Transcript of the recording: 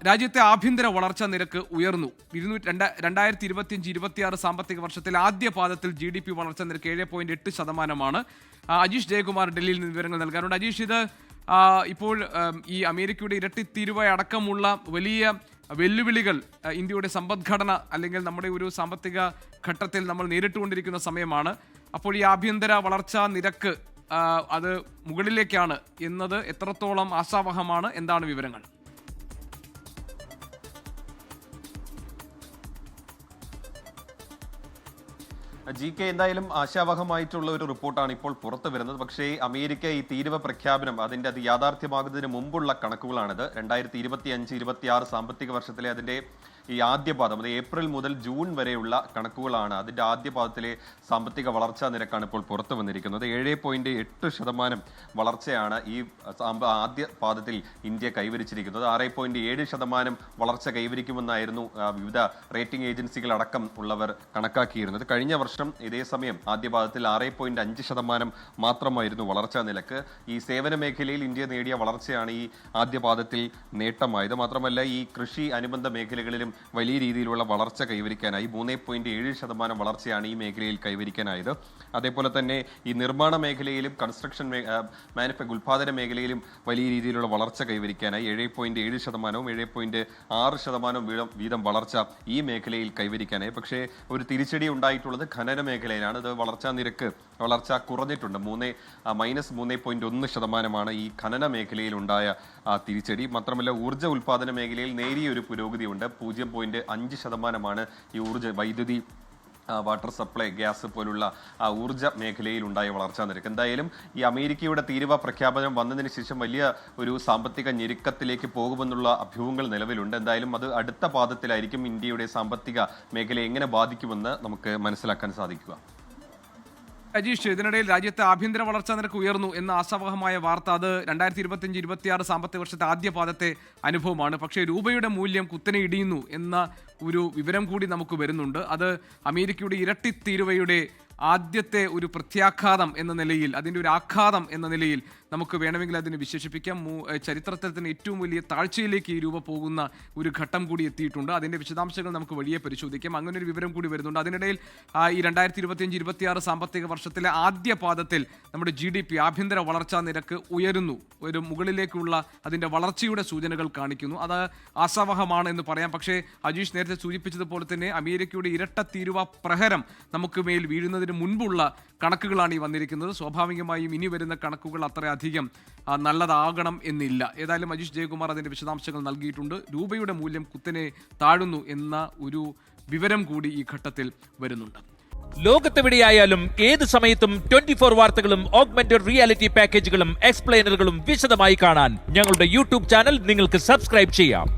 രാജ്യത്തെ ആഭ്യന്തര വളർച്ചാ നിരക്ക് ഉയർന്നു. 2025-26 സാമ്പത്തിക വർഷത്തിൽ ആദ്യ പാദത്തിൽ GDP വളർച്ചാ നിരക്ക് 7.8%. അജീഷ് ജയകുമാർ ഡൽഹിയിൽ നിന്ന് വിവരങ്ങൾ നൽകാറുണ്ട്. അജീഷ്, ഇത് ഇപ്പോൾ ഈ അമേരിക്കയുടെ ഇരട്ടിത്തീരുവ അടക്കമുള്ള വലിയ വെല്ലുവിളികൾ ഇന്ത്യയുടെ സമ്പദ്ഘടന അല്ലെങ്കിൽ നമ്മുടെ ഒരു സാമ്പത്തിക ഘട്ടത്തിൽ നമ്മൾ നേരിട്ടുകൊണ്ടിരിക്കുന്ന സമയമാണ്. അപ്പോൾ ഈ ആഭ്യന്തര വളർച്ചാ നിരക്ക് അത് മുകളിലേക്കാണ് എന്നത് എത്രത്തോളം ആശാവഹമാണ്? എന്താണ് വിവരങ്ങൾ? GK, എന്തായാലും ആശാവഹമായിട്ടുള്ള ഒരു റിപ്പോർട്ടാണ് ഇപ്പോൾ പുറത്തു വരുന്നത്. പക്ഷേ അമേരിക്ക ഈ തീരുവ പ്രഖ്യാപനം അതിന്റെ അത് യാഥാർത്ഥ്യമാകുന്നതിന് മുമ്പുള്ള കണക്കുകളാണിത്. 2025-26 സാമ്പത്തിക വർഷത്തിലെ അതിന്റെ ഈ ആദ്യ പാദം, അത് ഏപ്രിൽ മുതൽ ജൂൺ വരെയുള്ള കണക്കുകളാണ്. അതിന്റെ ആദ്യ പാദത്തിലെ സാമ്പത്തിക വളർച്ചാ നിരക്കാണ് ഇപ്പോൾ പുറത്തു വന്നിരിക്കുന്നത്. 7.8% വളർച്ചയാണ് ഈ ആദ്യ പാദത്തിൽ ഇന്ത്യ കൈവരിച്ചിരിക്കുന്നത്. 6.7% വളർച്ച കൈവരിക്കുമെന്നായിരുന്നു വിവിധ റേറ്റിംഗ് ഏജൻസികൾ അടക്കം ഉള്ളവർ കണക്കാക്കിയിരുന്നത്. കഴിഞ്ഞ വർഷം ഇതേ സമയം ആദ്യ പാദത്തിൽ 6.5% മാത്രമായിരുന്നു വളർച്ചാ നിരക്ക്. ഈ സേവന മേഖലയിൽ ഇന്ത്യ നേടിയ വളർച്ചയാണ് ഈ ആദ്യ പാദത്തിൽ നേട്ടമായത്. മാത്രമല്ല ഈ കൃഷി അനുബന്ധ മേഖലകളിലും വലിയ രീതിയിലുള്ള വളർച്ച കൈവരിക്കാനായി. 3.7% വളർച്ചയാണ് ഈ മേഖലയിൽ കൈവരിക്കാനായത്. അതേപോലെ തന്നെ ഈ നിർമ്മാണ മേഖലയിലും കൺസ്ട്രക്ഷൻ ഉൽപാദന മേഖലയിലും വലിയ രീതിയിലുള്ള വളർച്ച കൈവരിക്കാനായി 7.7%, 7.6% വീതം വളർച്ച ഈ മേഖലയിൽ കൈവരിക്കാനായി. പക്ഷേ ഒരു തിരിച്ചടി ഉണ്ടായിട്ടുള്ളത് ഖനന മേഖലയിലാണ്. ഇത് വളർച്ച കുറഞ്ഞിട്ടുണ്ട്. -3.1% ഈ ഖനന മേഖലയിൽ ഉണ്ടായ തിരിച്ചടി. മാത്രമല്ല ഊർജ്ജ ഉൽപാദന മേഖലയിൽ നേരിയൊരു പുരോഗതിയുണ്ട്. 0.5% ഈ വൈദ്യുതി, വാട്ടർ സപ്ലൈ, ഗ്യാസ് പോലുള്ള ഊർജ്ജ മേഖലയിൽ ഉണ്ടായ വളർച്ചാ നിരക്ക്. എന്തായാലും ഈ അമേരിക്കയുടെ തീരുവ പ്രഖ്യാപനം വന്നതിന് ശേഷം വലിയ ഒരു സാമ്പത്തിക ഞെരുക്കത്തിലേക്ക് പോകുമെന്നുള്ള അഭ്യൂഹങ്ങൾ നിലവിലുണ്ട്. എന്തായാലും അത് അടുത്ത പാദത്തിലായിരിക്കും ഇന്ത്യയുടെ സാമ്പത്തിക മേഖലയെ എങ്ങനെ ബാധിക്കുമെന്ന് നമുക്ക് മനസ്സിലാക്കാൻ സാധിക്കുക. അജീഷ്, ഇതിനിടയിൽ രാജ്യത്തെ ആഭ്യന്തര വളർച്ചാ നിരക്ക് ഉയർന്നു എന്ന ആശാവഹമായ വാർത്ത അത് 2025-26 സാമ്പത്തിക വർഷത്തെ ആദ്യ പാദത്തെ അനുഭവമാണ്. പക്ഷേ രൂപയുടെ മൂല്യം കുത്തനെ ഇടിയുന്നു എന്ന ഒരു വിവരം കൂടി നമുക്ക് വരുന്നുണ്ട്. അത് അമേരിക്കയുടെ ഇരട്ടിത്തീരുവയുടെ ആദ്യത്തെ ഒരു പ്രത്യാഘാതം എന്ന നിലയിൽ, അതിൻ്റെ ഒരു ആഘാതം എന്ന നിലയിൽ നമുക്ക് വേണമെങ്കിൽ അതിനെ വിശേഷിപ്പിക്കാം. ചരിത്രത്തിൽ തന്നെ ഏറ്റവും വലിയ താഴ്ചയിലേക്ക് ഈ രൂപ പോകുന്ന ഒരു ഘട്ടം കൂടി എത്തിയിട്ടുണ്ട്. അതിൻ്റെ വിശദാംശങ്ങൾ നമുക്ക് വഴിയെ പരിശോധിക്കാം. അങ്ങനെ ഒരു വിവരം കൂടി വരുന്നുണ്ട്. അതിനിടയിൽ ഈ 2025-26 സാമ്പത്തിക വർഷത്തിലെ ആദ്യ പാദത്തിൽ നമ്മുടെ GDP ആഭ്യന്തര വളർച്ചാ നിരക്ക് ഉയരുന്നു. ഒരു മുകളിലേക്കുള്ള അതിൻ്റെ വളർച്ചയുടെ സൂചനകൾ കാണിക്കുന്നു. അത് ആശാവഹമാണ് എന്ന് പറയാം. പക്ഷേ അജീഷ് നേരത്തെ സൂചിപ്പിച്ചതുപോലെ തന്നെ അമേരിക്കയുടെ ഇരട്ടത്തീരുവ പ്രഹരം നമുക്ക് മേൽ വീഴുന്നതിന് മുൻപുള്ള കണക്കുകളാണ് ഈ വന്നിരിക്കുന്നത്. സ്വാഭാവികമായും ഇനി വരുന്ന കണക്കുകൾ അത്രയധികം നല്ലതാകണം എന്നില്ല. ഏതായാലും അജീഷ് ജയകുമാർ അതിന്റെ വിശദാംശങ്ങൾ നൽകിയിട്ടുണ്ട്. രൂപയുടെ മൂല്യം കുത്തനെ താഴുന്നു എന്ന ഒരു വിവരം കൂടി ഈ ഘട്ടത്തിൽ വരുന്നുണ്ട്. ലോകത്തെവിടെയായാലും ഏത് സമയത്തും 24 വാർത്തകളും ഓഗ്മെന്റഡ് റിയാലിറ്റി പാക്കേജുകളും എക്സ്പ്ലെയിനറുകളും വിശദമായി കാണാൻ ഞങ്ങളുടെ YouTube ചാനൽ നിങ്ങൾക്ക് സബ്സ്ക്രൈബ് ചെയ്യാം.